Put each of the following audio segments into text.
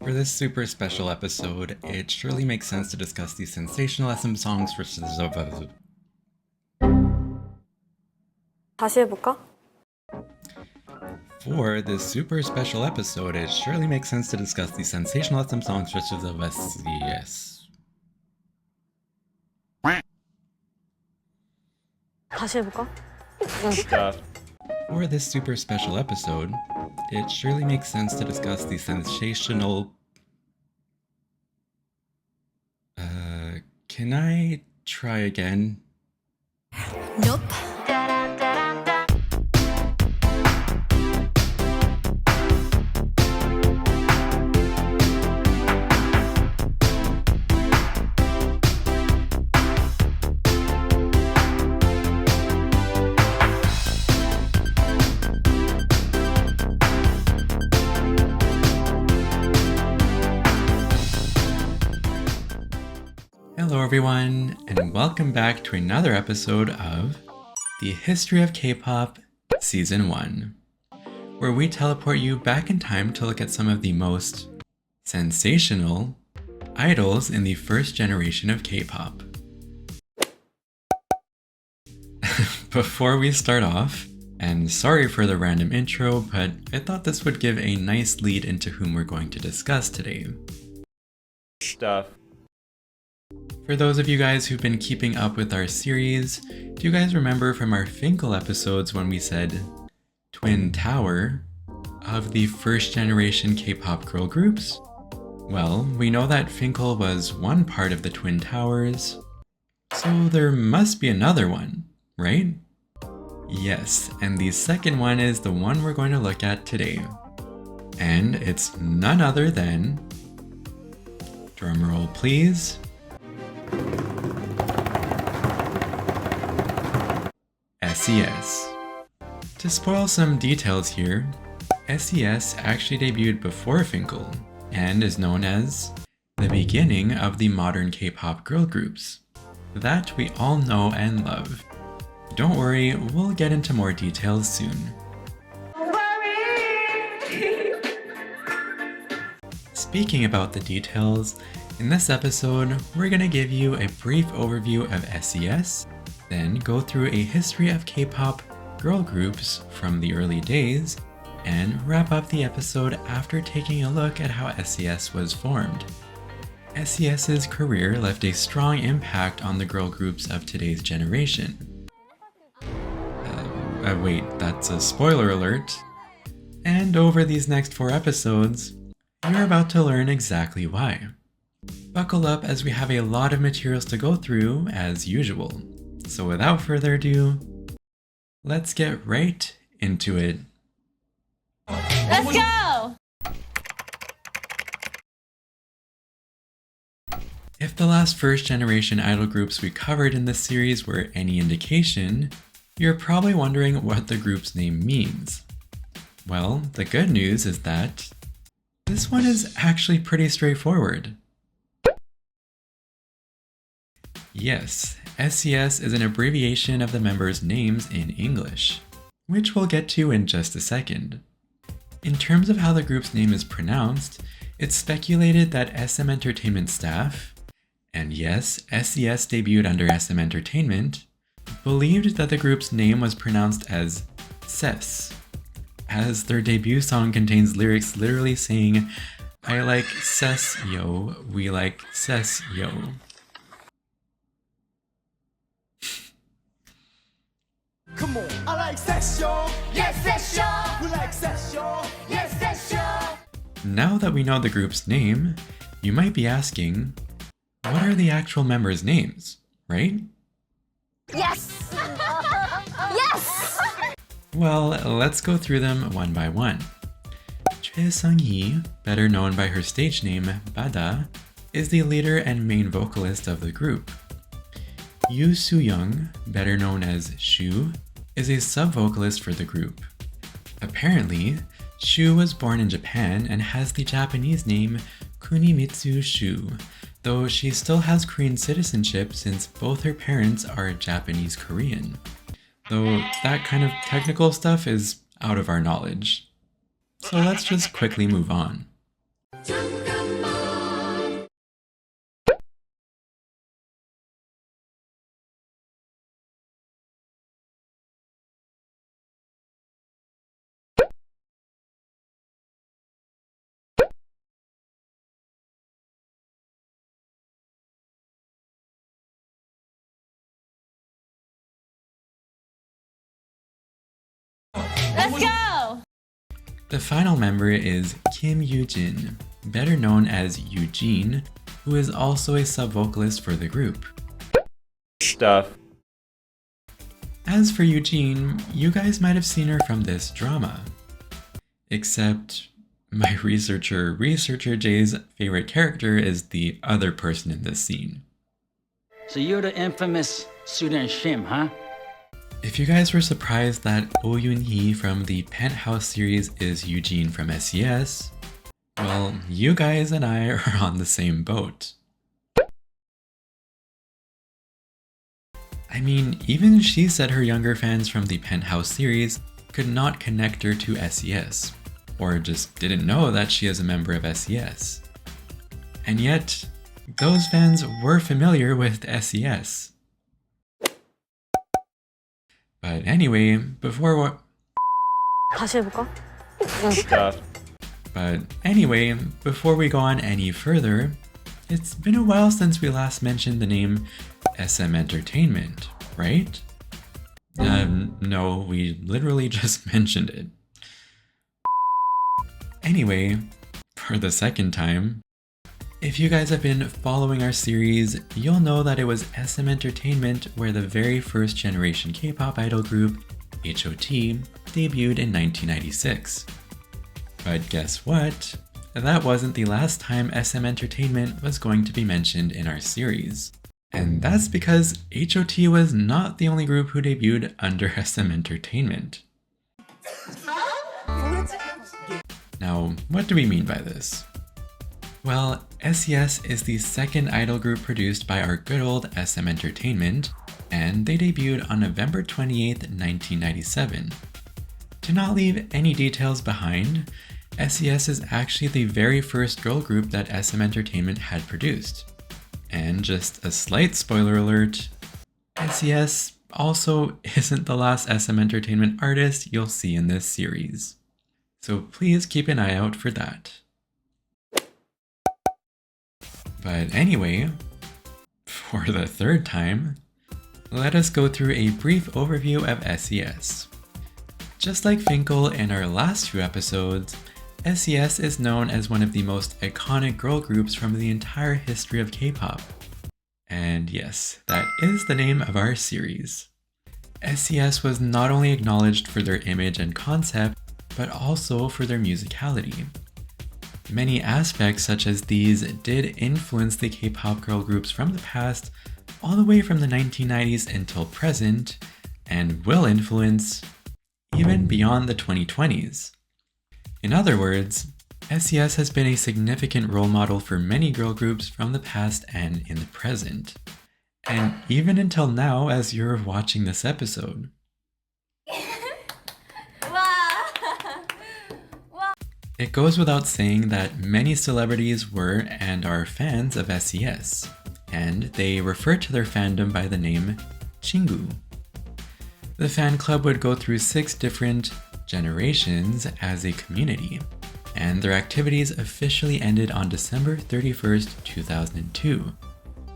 For this super special episode, it surely makes sense to discuss the sensational SM songs versus 다시 해볼까? For this super special episode, it surely makes sense to discuss the sensational SM songs versus S.E.S. 다시 해볼까? For this super special episode, it surely makes sense to discuss the sensational... Can I try again? Nope. Hello everyone, and welcome back to another episode of The History of K-Pop Season 1, where we teleport you back in time to look at some of the most sensational idols in the first generation of K-pop. Before we start off, and sorry for the random intro, but I thought this would give a nice lead into whom we're going to discuss today. For those of you guys who've been keeping up with our series, do you guys remember from our Fin.K.L episodes when we said Twin Tower of the first generation K-pop girl groups? Well, we know that Fin.K.L was one part of the Twin Towers, so there must be another one, right? Yes, and the second one is the one we're going to look at today. And it's none other than, drumroll please, S.E.S. To spoil some details here, S.E.S actually debuted before Fin.K.L and is known as the beginning of the modern K-pop girl groups that we all know and love. Don't worry, we'll get into more details soon. Speaking about the details, in this episode, we're gonna give you a brief overview of S.E.S, then go through a history of K-pop girl groups from the early days, and wrap up the episode after taking a look at how S.E.S was formed. S.E.S's career left a strong impact on the girl groups of today's generation. Wait, that's a spoiler alert. And over these next 4 episodes, you're about to learn exactly why. Buckle up as we have a lot of materials to go through as usual. So without further ado, let's get right into it. Let's go! If the last first generation idol groups we covered in this series were any indication, you're probably wondering what the group's name means. Well, the good news is that this one is actually pretty straightforward. Yes, S.E.S is an abbreviation of the members' names in English, which we'll get to in just a second. In terms of how the group's name is pronounced, it's speculated that SM Entertainment staff, and yes, S.E.S debuted under SM Entertainment, believed that the group's name was pronounced as S.E.S, as their debut song contains lyrics literally saying, "I like S.E.S yo, we like S.E.S yo." Come on, I like S.E.S yo, yes S.E.S yo, we like S.E.S yo, yes S.E.S yo. Now that we know the group's name, you might be asking, what are the actual members' names, right? Yes! Yes! Well, let's go through them one by one. Choi-Sung-hee, better known by her stage name Bada, is the leader and main vocalist of the group. Yoo Soo-young, better known as Shu, is a sub-vocalist for the group. Apparently, Shu was born in Japan and has the Japanese name Kunimitsu Shu, though she still has Korean citizenship since both her parents are Japanese Korean. Though that kind of technical stuff is out of our knowledge. So let's just quickly move on. Let's go! The final member is Kim Yoo-jin, better known as Eugene, who is also a sub-vocalist for the group. Stuff. As for Eugene, you guys might have seen her from this drama. Except my researcher Jay's favorite character is the other person in this scene. So you're the infamous student Shim, huh? If you guys were surprised that Oh Yoon-hee from the Penthouse series is Eugene from S.E.S, well, you guys and I are on the same boat. I mean, even she said her younger fans from the Penthouse series could not connect her to S.E.S, or just didn't know that she is a member of S.E.S. And yet, those fans were familiar with S.E.S. But anyway, before Stuff. we go on any further, it's been a while since we last mentioned the name SM Entertainment, right? No, we literally just mentioned it. Anyway, for the second time, if you guys have been following our series, you'll know that it was SM Entertainment where the very first generation K-pop idol group, H.O.T, debuted in 1996. But guess what? That wasn't the last time SM Entertainment was going to be mentioned in our series. And that's because H.O.T was not the only group who debuted under SM Entertainment. Now, what do we mean by this? Well, S.E.S is the second idol group produced by our good old SM Entertainment, and they debuted on November 28th, 1997. To not leave any details behind, S.E.S is actually the very first girl group that SM Entertainment had produced. And just a slight spoiler alert, S.E.S also isn't the last SM Entertainment artist you'll see in this series. So please keep an eye out for that. But anyway, for the third time, let us go through a brief overview of S.E.S. Just like Fin.K.L in our last few episodes, S.E.S is known as one of the most iconic girl groups from the entire history of K-pop. And yes, that is the name of our series. S.E.S was not only acknowledged for their image and concept, but also for their musicality. Many aspects such as these did influence the K-pop girl groups from the past all the way from the 1990s until present, and will influence even beyond the 2020s. In other words, S.E.S has been a significant role model for many girl groups from the past and in the present, and even until now as you're watching this episode. It goes without saying that many celebrities were and are fans of S.E.S, and they refer to their fandom by the name 친구. The fan club would go through 6 different generations as a community, and their activities officially ended on December 31st, 2002,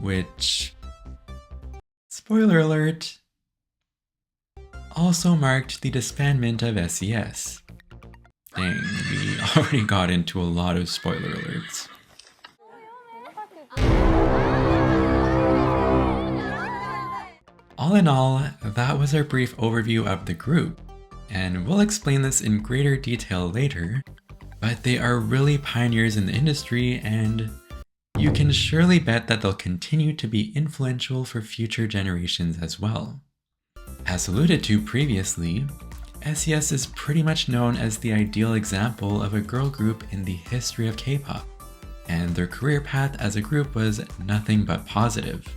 which, spoiler alert, also marked the disbandment of S.E.S. Dang, we already got into a lot of spoiler alerts. All in all, that was our brief overview of the group, and we'll explain this in greater detail later, but they are really pioneers in the industry, and you can surely bet that they'll continue to be influential for future generations as well. As alluded to previously, S.E.S is pretty much known as the ideal example of a girl group in the history of K-pop, and their career path as a group was nothing but positive.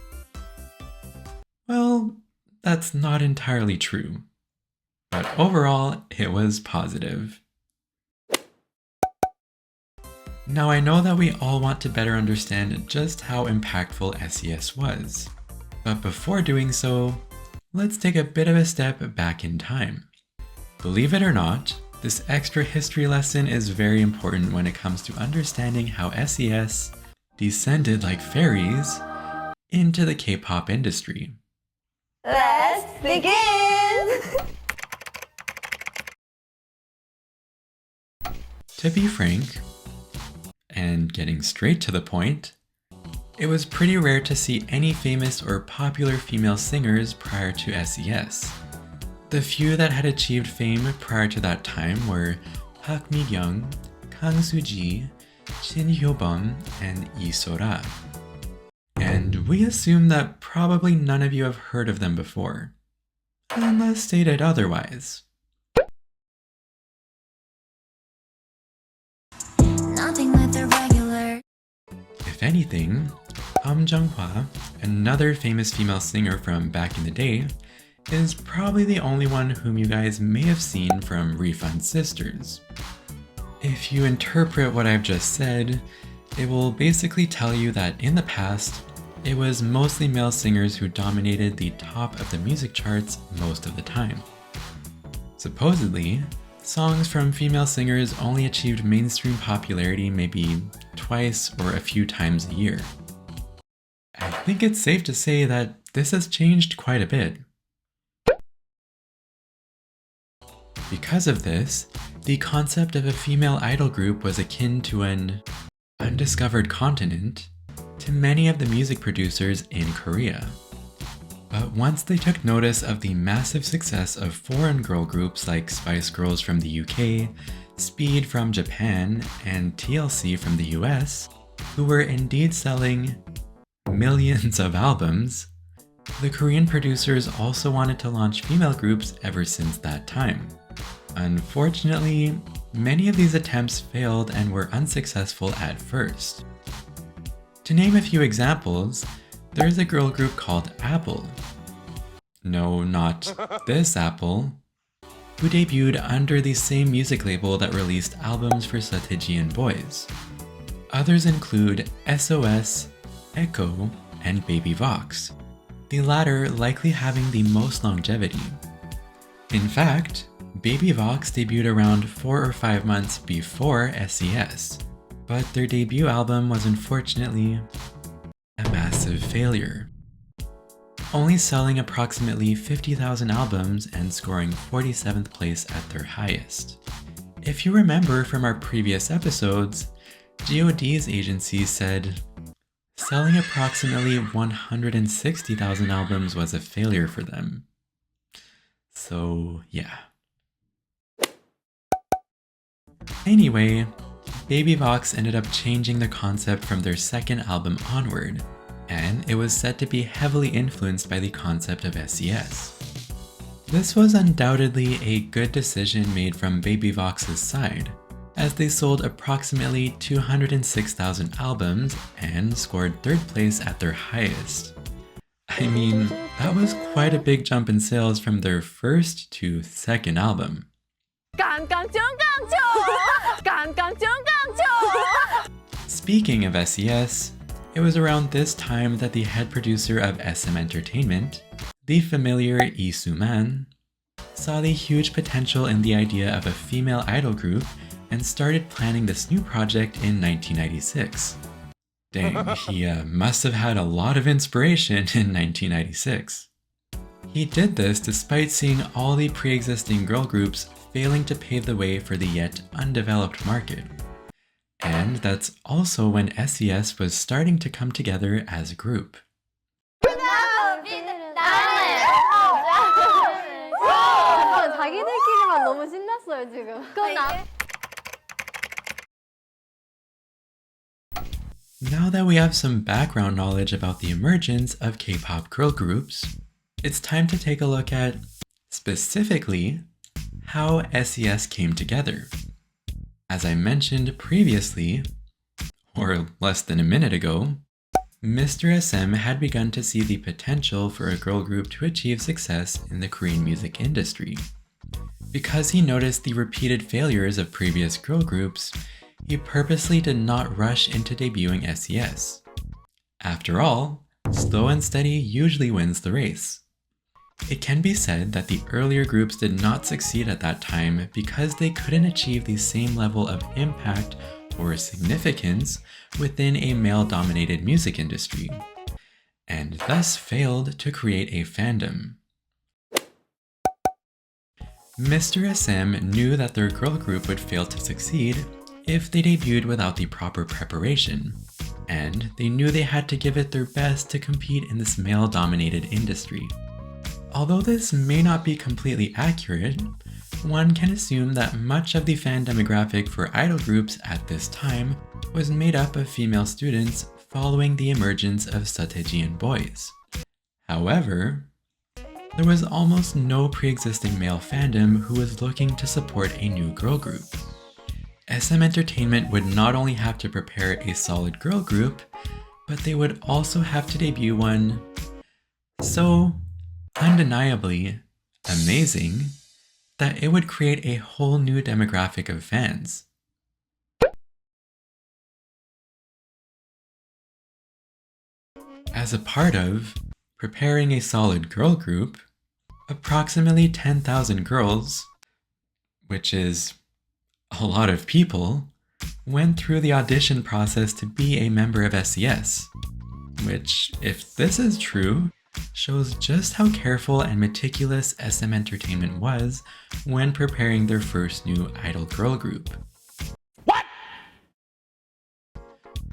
Well, that's not entirely true, but overall, it was positive. Now I know that we all want to better understand just how impactful S.E.S was, but before doing so, let's take a bit of a step back in time. Believe it or not, this extra history lesson is very important when it comes to understanding how S.E.S descended like fairies into the K-pop industry. Let's begin! To be frank, and getting straight to the point, it was pretty rare to see any famous or popular female singers prior to S.E.S. The few that had achieved fame prior to that time were Park Mi-kyung, Kang Soo-ji, Shin Hyo-bum, and Lee So-ra. And we assume that probably none of you have heard of them before, unless stated otherwise. Nothing with the regular. If anything, Jung-hwa, another famous female singer from back in the day, is probably the only one whom you guys may have seen from Refund Sisters. If you interpret what I've just said, it will basically tell you that in the past, it was mostly male singers who dominated the top of the music charts most of the time. Supposedly, songs from female singers only achieved mainstream popularity maybe twice or a few times a year. I think it's safe to say that this has changed quite a bit. Because of this, the concept of a female idol group was akin to an undiscovered continent to many of the music producers in Korea. But once they took notice of the massive success of foreign girl groups like Spice Girls from the UK, Speed from Japan, and TLC from the US, who were indeed selling millions of albums, the Korean producers also wanted to launch female groups ever since that time. Unfortunately, many of these attempts failed and were unsuccessful at first. To name a few examples, there's a girl group called Apple. No, not this Apple, who debuted under the same music label that released albums for Setaejian boys. Others include S.E.S, Echo, and Baby Vox, the latter likely having the most longevity. In fact, Baby Vox debuted around 4 or 5 months before S.E.S, but their debut album was unfortunately a massive failure, only selling approximately 50,000 albums and scoring 47th place at their highest. If you remember from our previous episodes, g.o.d's agency said selling approximately 160,000 albums was a failure for them. So yeah. Anyway, Baby Vox ended up changing the concept from their second album onward, and it was said to be heavily influenced by the concept of S.E.S. This was undoubtedly a good decision made from Baby Vox's side, as they sold approximately 206,000 albums and scored 3rd place at their highest. I mean, that was quite a big jump in sales from their first to second album. Speaking of S.E.S, it was around this time that the head producer of SM Entertainment, the familiar Lee Soo-man, saw the huge potential in the idea of a female idol group and started planning this new project in 1996. Dang, he must have had a lot of inspiration in 1996. He did this despite seeing all the pre-existing girl groups failing to pave the way for the yet undeveloped market. And that's also when S.E.S was starting to come together as a group. 자기들끼리만 너무 신났어요 지금. Now that we have some background knowledge about the emergence of K-pop girl groups, it's time to take a look at, specifically, how S.E.S came together. As I mentioned previously, or less than a minute ago, Mr. SM had begun to see the potential for a girl group to achieve success in the Korean music industry. Because he noticed the repeated failures of previous girl groups, he purposely did not rush into debuting S.E.S. After all, slow and steady usually wins the race. It can be said that the earlier groups did not succeed at that time because they couldn't achieve the same level of impact or significance within a male-dominated music industry, and thus failed to create a fandom. Mr. SM knew that their girl group would fail to succeed if they debuted without the proper preparation, and they knew they had to give it their best to compete in this male-dominated industry. Although this may not be completely accurate, one can assume that much of the fan demographic for idol groups at this time was made up of female students following the emergence of Seo boys. However, there was almost no pre-existing male fandom who was looking to support a new girl group. SM Entertainment would not only have to prepare a solid girl group, but they would also have to debut one so undeniably amazing that it would create a whole new demographic of fans. As a part of preparing a solid girl group, approximately 10,000 girls, which is a lot of people, went through the audition process to be a member of S.E.S, which, if this is true, shows just how careful and meticulous SM Entertainment was when preparing their first new idol girl group. What?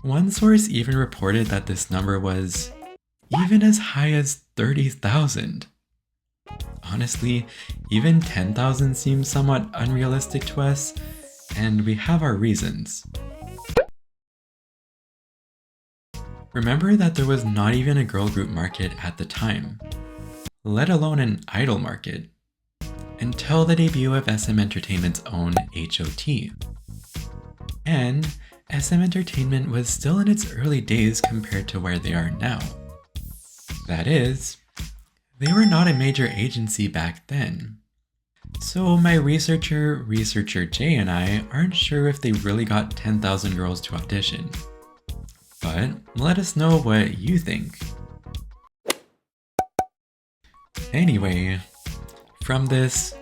One source even reported that this number was even as high as 30,000. Honestly, even 10,000 seems somewhat unrealistic to us, and we have our reasons. Remember that there was not even a girl group market at the time, let alone an idol market, until the debut of SM Entertainment's own H.O.T. And SM Entertainment was still in its early days compared to where they are now. That is, they were not a major agency back then. So my researcher Jay and I aren't sure if they really got 10,000 girls to audition. But let us know what you think. Anyway, from this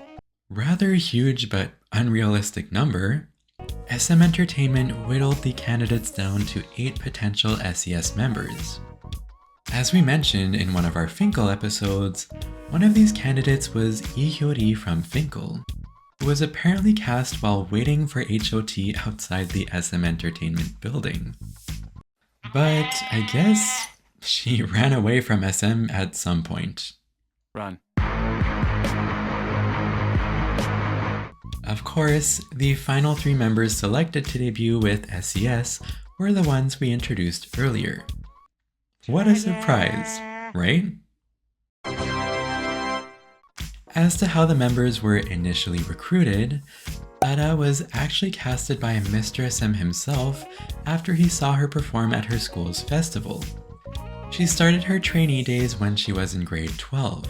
rather huge but unrealistic number, SM Entertainment whittled the candidates down to 8 potential S.E.S members. As we mentioned in one of our Fin.K.L episodes, one of these candidates was g.o.d from Fin.K.L, who was apparently cast while waiting for H.O.T outside the SM Entertainment building. But I guess she ran away from SM at some point. Run. Of course, the final 3 members selected to debut with S.E.S were the ones we introduced earlier. What a surprise, right? As to how the members were initially recruited, Bada was actually casted by Mr. SM himself after he saw her perform at her school's festival. She started her trainee days when she was in grade 12.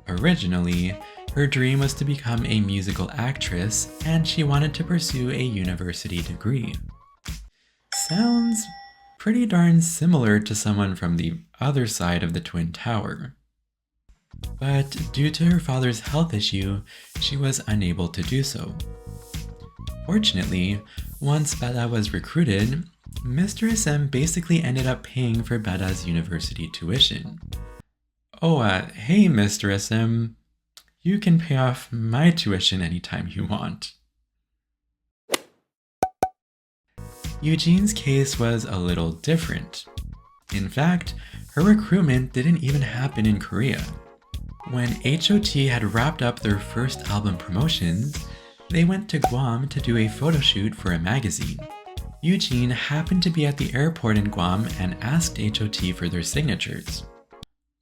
Originally, her dream was to become a musical actress and she wanted to pursue a university degree. Sounds pretty darn similar to someone from the other side of the Twin Tower. But due to her father's health issue, she was unable to do so. Fortunately, once Bada was recruited, Mr. SM basically ended up paying for Bada's university tuition. Oh, hey Mr. SM, you can pay off my tuition anytime you want. Eugene's case was a little different. In fact, her recruitment didn't even happen in Korea. When H.O.T had wrapped up their first album promotions, they went to Guam to do a photo shoot for a magazine. Eugene happened to be at the airport in Guam and asked H.O.T for their signatures.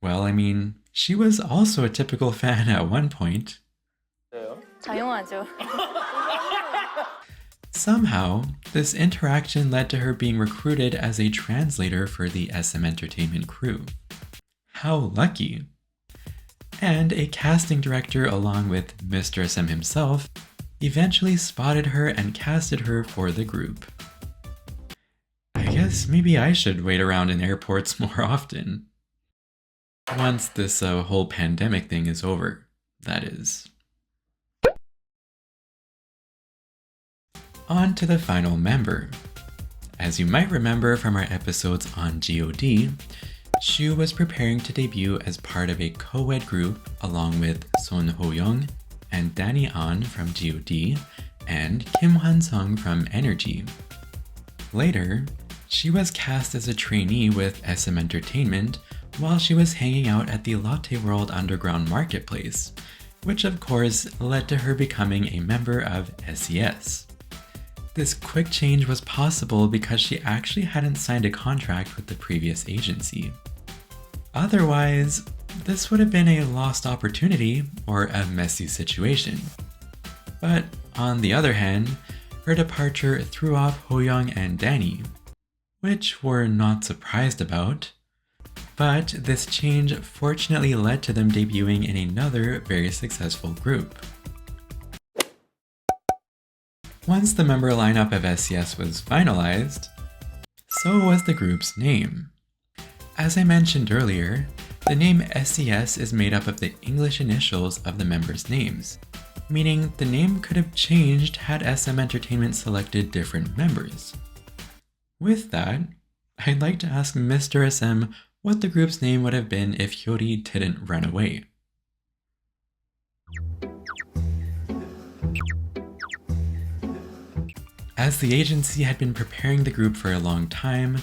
Well, I mean, she was also a typical fan at one point. 당연하죠. Somehow, this interaction led to her being recruited as a translator for the SM Entertainment crew. How lucky! And a casting director along with Mr. SM himself eventually spotted her and casted her for the group. I guess maybe I should wait around in airports more often. Once this whole pandemic thing is over, that is. On to the final member. As you might remember from our episodes on g.o.d, Shu was preparing to debut as part of a co-ed group along with Son Ho-young and Danny An from g.o.d and Kim Hyun-suk from Energy. Later, she was cast as a trainee with SM Entertainment while she was hanging out at the Latte World Underground Marketplace, which of course led to her becoming a member of S.E.S. This quick change was possible because she actually hadn't signed a contract with the previous agency. Otherwise, this would have been a lost opportunity or a messy situation. But on the other hand, her departure threw off Ho-young and Danny, which we're not surprised about. But this change fortunately led to them debuting in another very successful group. Once the member lineup of S.E.S was finalized, so was the group's name. As I mentioned earlier, the name S.E.S is made up of the English initials of the members' names, meaning the name could have changed had SM Entertainment selected different members. With that, I'd like to ask Mr. SM what the group's name would have been if H.O.T didn't run away. As the agency had been preparing the group for a long time,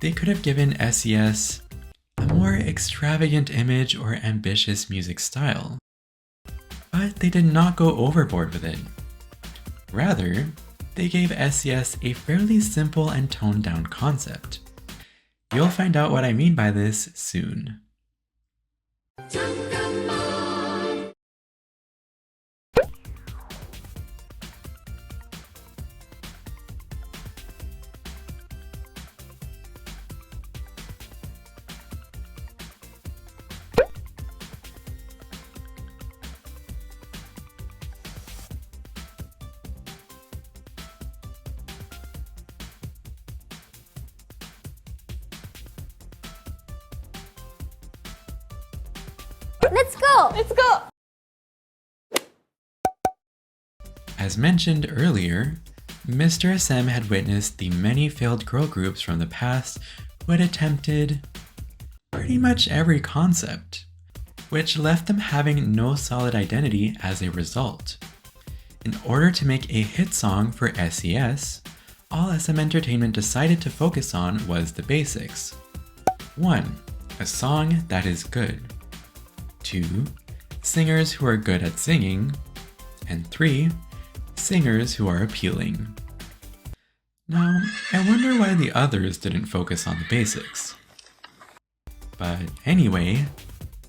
they could have given S.E.S a more extravagant image or ambitious music style. But they did not go overboard with it. Rather, they gave S.E.S a fairly simple and toned down concept. You'll find out what I mean by this soon. Let's go! Let's go! As mentioned earlier, Mr. SM had witnessed the many failed girl groups from the past who had attempted pretty much every concept, which left them having no solid identity as a result. In order to make a hit song for S.E.S, all SM Entertainment decided to focus on was the basics. 1. A song that is good. 2. Singers who are good at singing. And 3. Singers who are appealing. Now, I wonder why the others didn't focus on the basics. But anyway,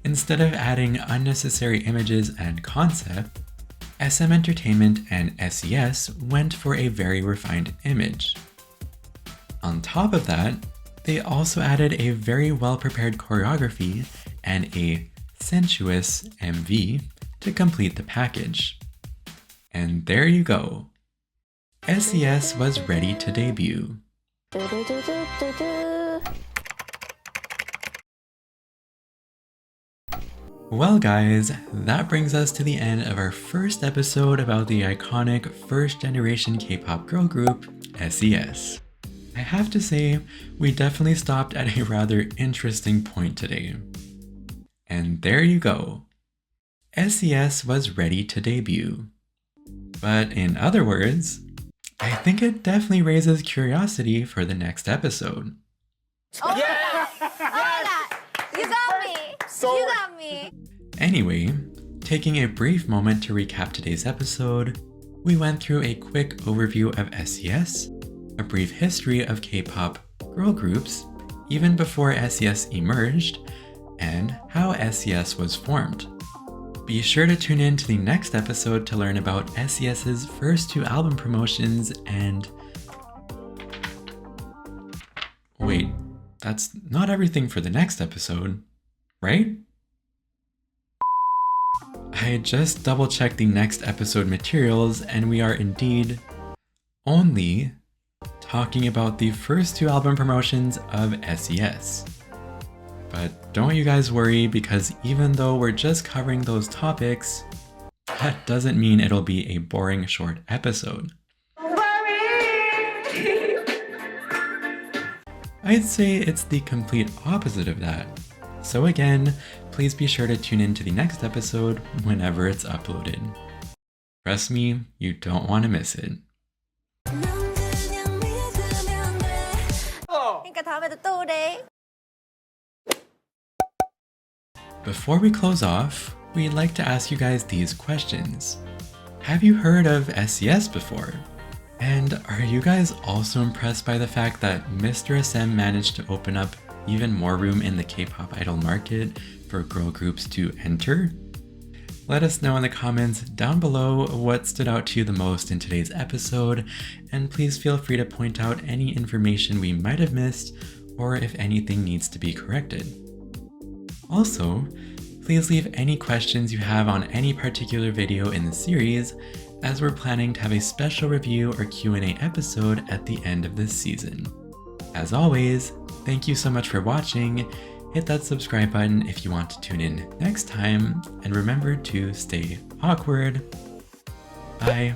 instead of adding unnecessary images and concept, SM Entertainment and S.E.S went for a very refined image. On top of that, they also added a very well-prepared choreography and a sensuous MV to complete the package. And there you go. S.E.S was ready to debut. Well guys, that brings us to the end of our first episode about the iconic first-generation K-pop girl group, S.E.S. I have to say, we definitely stopped at a rather interesting point today. And there you go. S.E.S was ready to debut. But in other words, I think it definitely raises curiosity for the next episode. Oh yeah! You got me! You got me! Anyway, taking a brief moment to recap today's episode, we went through a quick overview of S.E.S, a brief history of K-pop girl groups, even before S.E.S emerged, and how S.E.S was formed. Be sure to tune in to the next episode to learn about S.E.S's first 2 album promotions and... Wait, that's not everything for the next episode, right? I just double-checked the next episode materials and we are indeed only talking about the first 2 album promotions of S.E.S. But don't you guys worry, because even though we're just covering those topics, that doesn't mean it'll be a boring short episode. I'd say it's the complete opposite of that. So again, please be sure to tune in to the next episode whenever it's uploaded. Trust me, you don't want to miss it. 그러니까 다음에도 또 오래. Before we close off, we'd like to ask you guys these questions. Have you heard of S.E.S before? And are you guys also impressed by the fact that Mr. SM managed to open up even more room in the K-pop idol market for girl groups to enter? Let us know in the comments down below what stood out to you the most in today's episode, and please feel free to point out any information we might have missed or if anything needs to be corrected. Also, please leave any questions you have on any particular video in the series, as we're planning to have a special review or Q&A episode at the end of this season. As always, thank you so much for watching. Hit that subscribe button if you want to tune in next time, and remember to stay awkward. Bye.